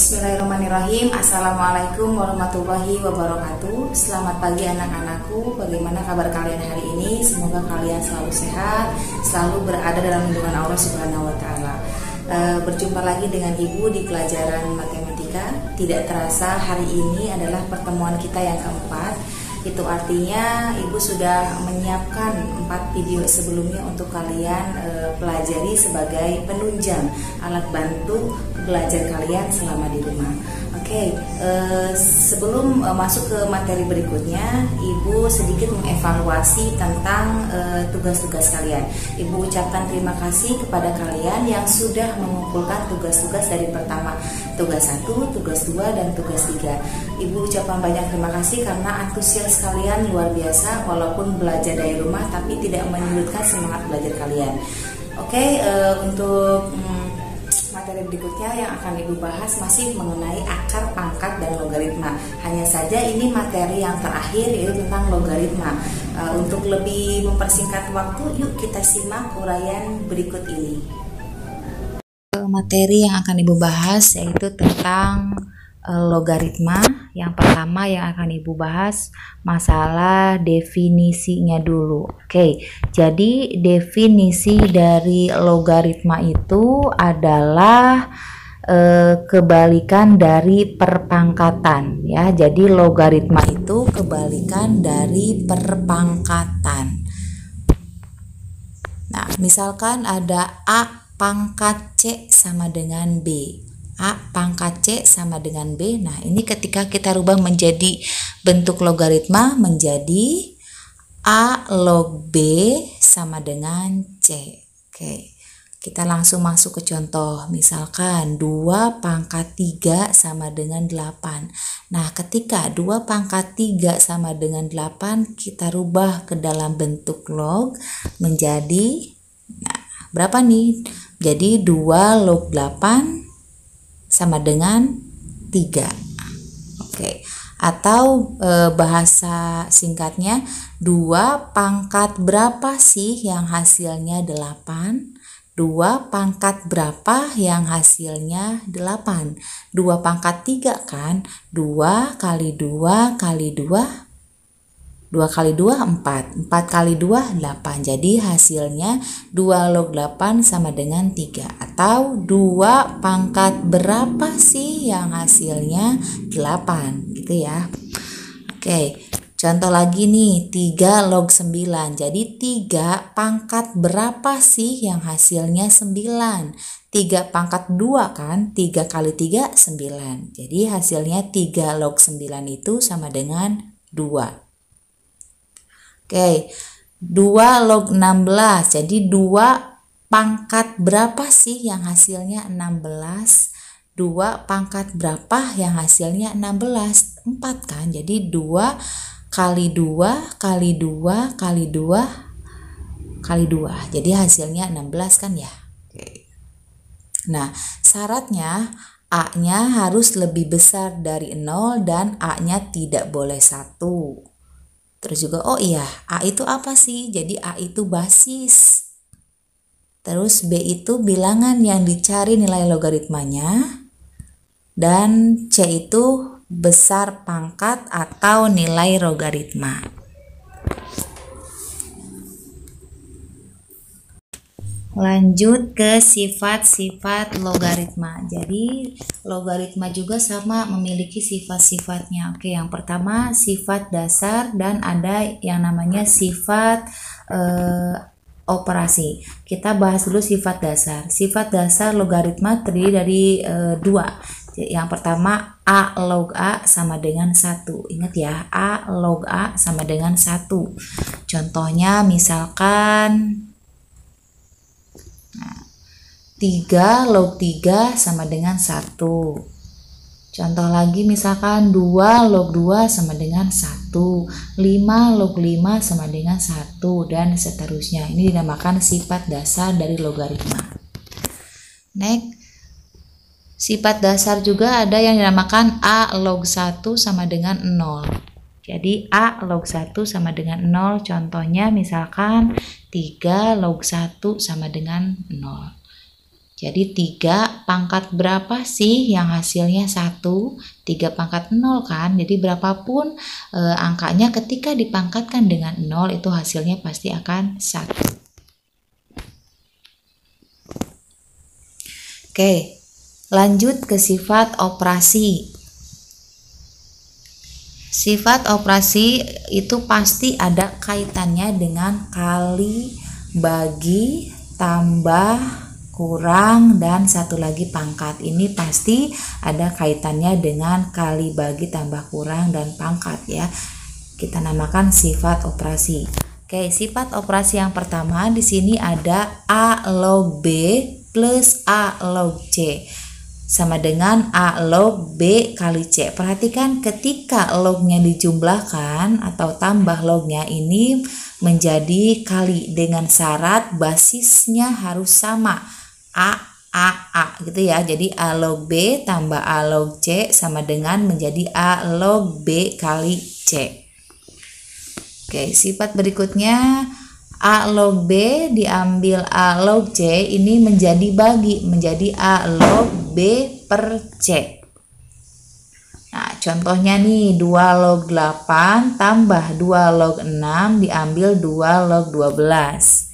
Bismillahirrahmanirrahim. Assalamualaikum warahmatullahi wabarakatuh. Selamat pagi anak-anakku. Bagaimana kabar kalian hari ini? Semoga kalian selalu sehat, selalu berada dalam lindungan Allah Subhanahu wa taala. Berjumpa lagi dengan Ibu di pelajaran matematika. Tidak terasa hari ini adalah pertemuan kita yang keempat. Itu artinya Ibu sudah menyiapkan 4 video sebelumnya untuk kalian pelajari sebagai penunjang alat bantu belajar kalian selama di rumah. Oke, sebelum masuk ke materi berikutnya, Ibu sedikit mengevaluasi tentang tugas-tugas kalian. Ibu ucapkan terima kasih kepada kalian yang sudah mengumpulkan tugas-tugas dari pertama tugas 1, tugas 2, dan tugas 3. Ibu ucapkan banyak terima kasih karena antusias kalian luar biasa, walaupun belajar dari rumah tapi tidak menyurutkan semangat belajar kalian. Oke, untuk materi berikutnya yang akan Ibu bahas masih mengenai akar, pangkat, dan logaritma. Hanya saja ini materi yang terakhir, yaitu tentang logaritma. Untuk lebih mempersingkat waktu, yuk kita simak uraian berikut ini. Materi yang akan Ibu bahas yaitu tentang logaritma. Yang pertama yang akan Ibu bahas masalah definisinya dulu. Oke, jadi definisi dari logaritma itu adalah kebalikan dari perpangkatan ya. Jadi logaritma itu kebalikan dari perpangkatan. Nah, misalkan ada A pangkat C sama dengan B. A pangkat C sama dengan B. Nah, ini ketika kita rubah menjadi bentuk logaritma menjadi A log B sama dengan C. Oke, kita langsung masuk ke contoh. Misalkan 2 pangkat 3 sama dengan 8. Nah, ketika 2 pangkat 3 sama dengan 8, kita rubah ke dalam bentuk log menjadi, nah, berapa nih? Jadi 2 log 8 sama dengan 3. Oke. Atau bahasa singkatnya 2 pangkat berapa sih yang hasilnya 8? 2 pangkat berapa yang hasilnya 8? 2 pangkat 3 kan? 2 kali 2 kali 2, 2 kali 2 4, 4 kali 2 8. Jadi hasilnya 2 log 8 sama dengan 3. Atau 2 pangkat berapa sih yang hasilnya 8, gitu ya. Oke, contoh lagi nih, 3 log 9. Jadi 3 pangkat berapa sih yang hasilnya 9? 3 pangkat 2 kan? 3 kali 3 9. Jadi hasilnya 3 log 9 itu sama dengan 2. Oke, 2 log 16. Jadi 2 pangkat berapa sih yang hasilnya 16? 2 pangkat berapa yang hasilnya 16? 4 kan? Jadi 2 kali 2 kali 2 kali 2 kali 2. Jadi hasilnya 16 kan ya? Oke. Nah, syaratnya A-nya harus lebih besar dari 0 dan A-nya tidak boleh 1. Terus juga, oh iya, A itu apa sih? Jadi A itu basis. Terus B itu bilangan yang dicari nilai logaritmanya. Dan C itu besar pangkat atau nilai logaritma. Lanjut ke sifat-sifat logaritma. Jadi logaritma juga sama memiliki sifat-sifatnya. Oke, yang pertama sifat dasar dan ada yang namanya sifat operasi. Kita bahas dulu sifat dasar. Sifat dasar logaritma terdiri dari 2. Yang pertama A log A sama dengan 1. Ingat ya, A log A sama dengan 1. Contohnya misalkan 3 log 3 sama dengan 1. Contoh lagi misalkan 2 log 2 sama dengan 1. 5 log 5 sama dengan 1, dan seterusnya. Ini dinamakan sifat dasar dari logaritma. Next, sifat dasar juga ada yang dinamakan A log 1 sama dengan 0. Jadi A log 1 sama dengan 0. Contohnya misalkan 3 log 1 sama dengan 0. Jadi 3 pangkat berapa sih yang hasilnya 1? 3 pangkat 0 kan? Jadi berapapun angkanya ketika dipangkatkan dengan 0 itu hasilnya pasti akan 1. Oke, lanjut ke sifat operasi. Sifat operasi itu pasti ada kaitannya dengan kali, bagi, tambah, kurang, dan satu lagi pangkat. Ini pasti ada kaitannya dengan kali, bagi, tambah, kurang, dan pangkat ya. Kita namakan sifat operasi. Oke, sifat operasi yang pertama di sini ada A log B plus A log C sama dengan A log B kali C. Perhatikan ketika lognya dijumlahkan atau tambah lognya ini menjadi kali dengan syarat basisnya harus sama. A gitu ya. Jadi A log B tambah A log C sama dengan menjadi A log B kali C. Oke, sifat berikutnya A log B diambil A log C ini menjadi bagi menjadi A log B per C. Nah, contohnya nih 2 log 8 tambah 2 log 6 diambil 2 log 12.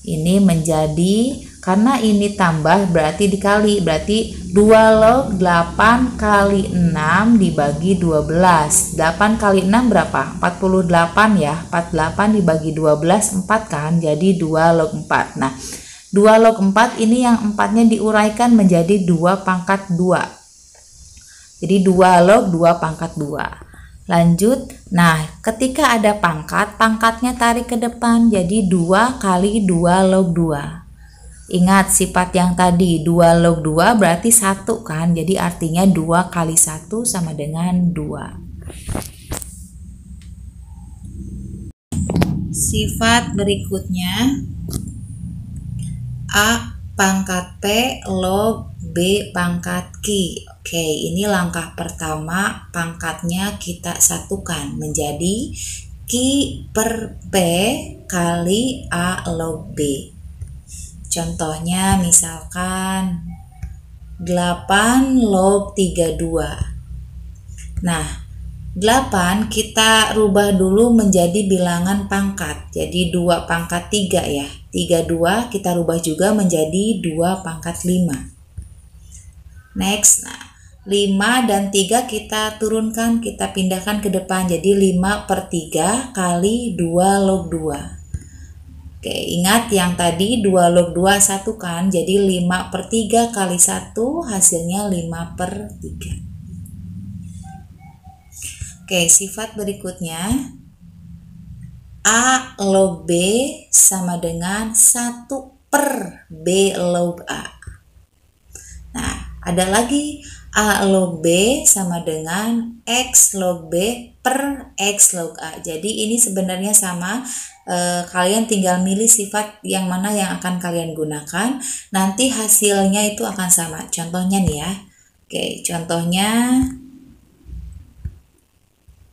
Ini menjadi, karena ini tambah berarti dikali, berarti 2 log 8 kali 6 dibagi 12. 8 kali 6 berapa? 48 ya. 48 dibagi 12 4 kan, jadi 2 log 4. Nah, 2 log 4 ini yang 4-nya diuraikan menjadi 2 pangkat 2. Jadi 2 log 2 pangkat 2. Lanjut, nah ketika ada pangkat, pangkatnya tarik ke depan, jadi 2 kali 2 log 2. Ingat sifat yang tadi, 2 log 2 berarti 1 kan, jadi artinya 2 kali 1 sama dengan 2. Sifat berikutnya, A pangkat P log B pangkat Q. Oke, ini langkah pertama, pangkatnya kita satukan menjadi Q per P kali A log B. Contohnya misalkan 8 log 32. Nah, 8 kita rubah dulu menjadi bilangan pangkat. Jadi 2 pangkat 3 ya. 32 kita rubah juga menjadi 2 pangkat 5. Next, nah 5 dan 3 kita turunkan, kita pindahkan ke depan. Jadi 5 per 3 kali 2 log 2. Oke, ingat yang tadi 2 log 2 1 kan. Jadi 5 per 3 kali 1 hasilnya 5 per 3. Oke, sifat berikutnya A log B sama dengan 1 per B log A. Nah, ada lagi A log B sama dengan X log B per X log A. Jadi ini sebenarnya sama, kalian tinggal milih sifat yang mana yang akan kalian gunakan. Nanti hasilnya itu akan sama. Contohnya nih ya. Oke, contohnya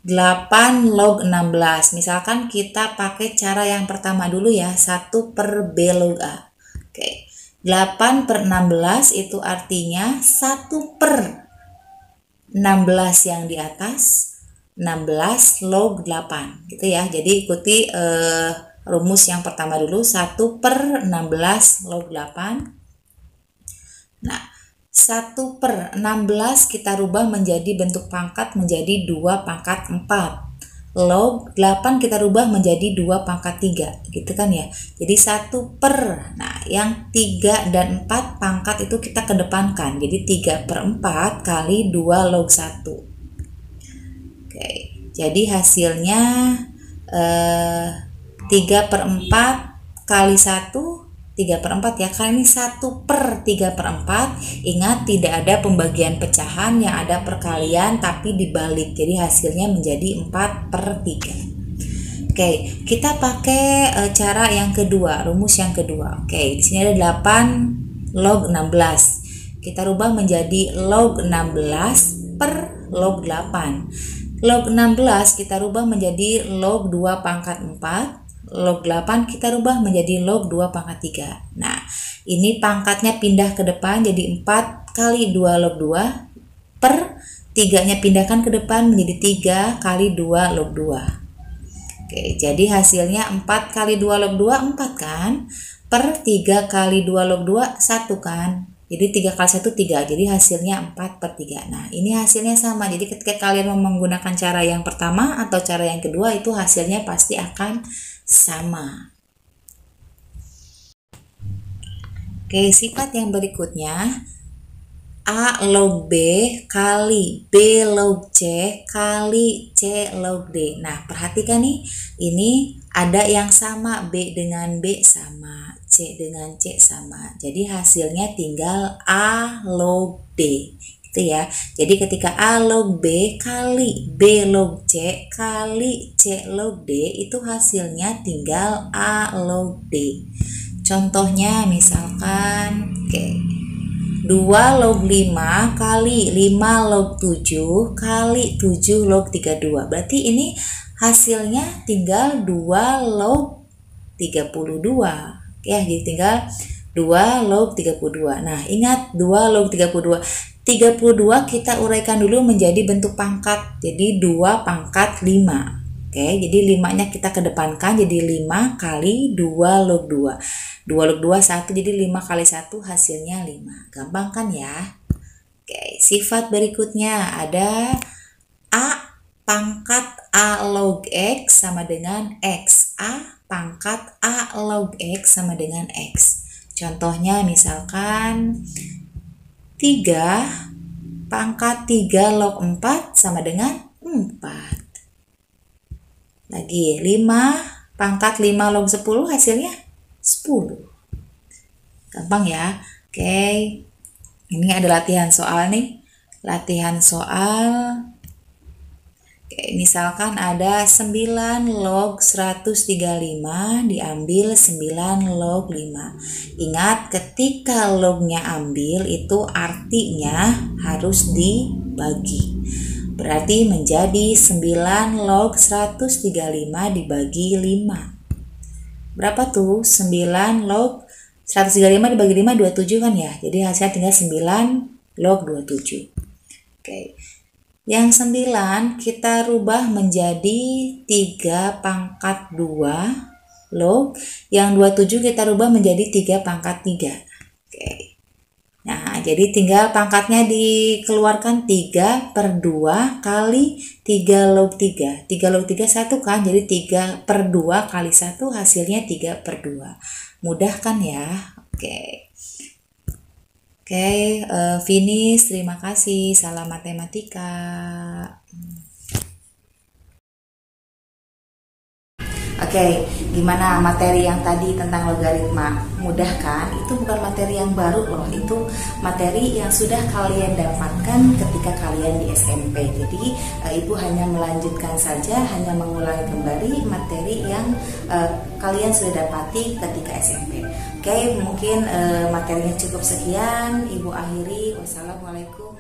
8 log 16. Misalkan kita pakai cara yang pertama dulu ya, 1 per B log A. Oke, 8 per 16 itu artinya 1 per 16 yang di atas, 16 log 8 gitu ya. Jadi ikuti rumus yang pertama dulu, 1 per 16 log 8. Nah, 1 per 16 kita rubah menjadi bentuk pangkat menjadi 2 pangkat 4. Log 8 kita rubah menjadi 2 pangkat 3 gitu kan ya. Jadi 1 per, nah yang 3 dan 4 pangkat itu kita kedepankan. Jadi 3 per 4 kali 2 log 1. Oke, jadi hasilnya 3 per 4 kali 1 3 per 4 ya, karena ini 1 per 3 per 4. Ingat tidak ada pembagian pecahan, yang ada perkalian tapi dibalik, jadi hasilnya menjadi 4 per 3. Oke, kita pakai cara yang kedua, rumus yang kedua. Oke, di sini ada 8 log 16. Kita rubah menjadi log 16 per log 8. Log 16 kita rubah menjadi log 2 pangkat 4. Log 8 kita rubah menjadi log 2 pangkat 3. Nah, Ini pangkatnya pindah ke depan jadi 4 kali 2 log 2 per 3-nya pindahkan ke depan menjadi 3 kali 2 log 2. Oke, jadi hasilnya 4 kali 2 log 2 4 kan? Per 3 kali 2 log 2 1 kan? Jadi 3 kali 1 3. Jadi hasilnya 4 per 3. Nah, ini hasilnya sama. Jadi ketika kalian mau menggunakan cara yang pertama atau cara yang kedua itu hasilnya pasti akan sama. Oke, sifat yang berikutnya A log B kali B log C kali C log D. Nah, perhatikan nih, ini ada yang sama, B dengan B sama, C dengan C sama. Jadi hasilnya tinggal A log D. Gitu ya. Jadi ketika A log B kali B log C kali C log D itu hasilnya tinggal A log D. Contohnya misalkan, oke. 2 log 5 kali 5 log 7 kali 7 log 32. Berarti ini hasilnya tinggal 2 log 32. Ya, jadi tinggal 2 log 32. Nah, ingat 2 log 32. 32 kita uraikan dulu menjadi bentuk pangkat. Jadi 2 pangkat 5. Oke, jadi 5-nya kita kedepankan jadi 5 kali 2 log 2. 2 log 2 1, jadi 5 kali 1 hasilnya 5. Gampang kan ya? Oke, sifat berikutnya ada A pangkat A log X sama dengan X. A pangkat A log X sama dengan X. Contohnya misalkan 3 pangkat 3 log 4 sama dengan 4. Lagi 5 pangkat 5 log 10 hasilnya 10. Gampang ya. Oke. Ini ada latihan soal nih. Latihan soal. Oke, misalkan ada 9 log 135 diambil 9 log 5. Ingat ketika lognya ambil itu artinya harus dibagi. Berarti menjadi 9 log 135 dibagi 5. Berapa tuh? 9 log 135 dibagi 5 27 kan ya. Jadi hasilnya tinggal 9 log 27. Oke. Yang 9 kita rubah menjadi 3 pangkat 2 log. Yang 27 kita rubah menjadi 3 pangkat 3. Oke. Nah, jadi tinggal pangkatnya dikeluarkan 3 per 2 kali 3 log 3. 3 log 3 1 kan, jadi 3 per 2 kali 1 hasilnya 3 per 2. Mudah kan ya? Oke. Oke, finish. Terima kasih. Salam matematika. Oke, gimana materi yang tadi tentang logaritma? Mudah kan? Itu bukan materi yang baru loh, itu materi yang sudah kalian dapatkan ketika kalian di SMP. Jadi Ibu hanya melanjutkan saja, hanya mengulangi kembali materi yang kalian sudah dapati ketika SMP. Oke, mungkin materinya cukup sekian. Ibu akhiri. Wassalamualaikum.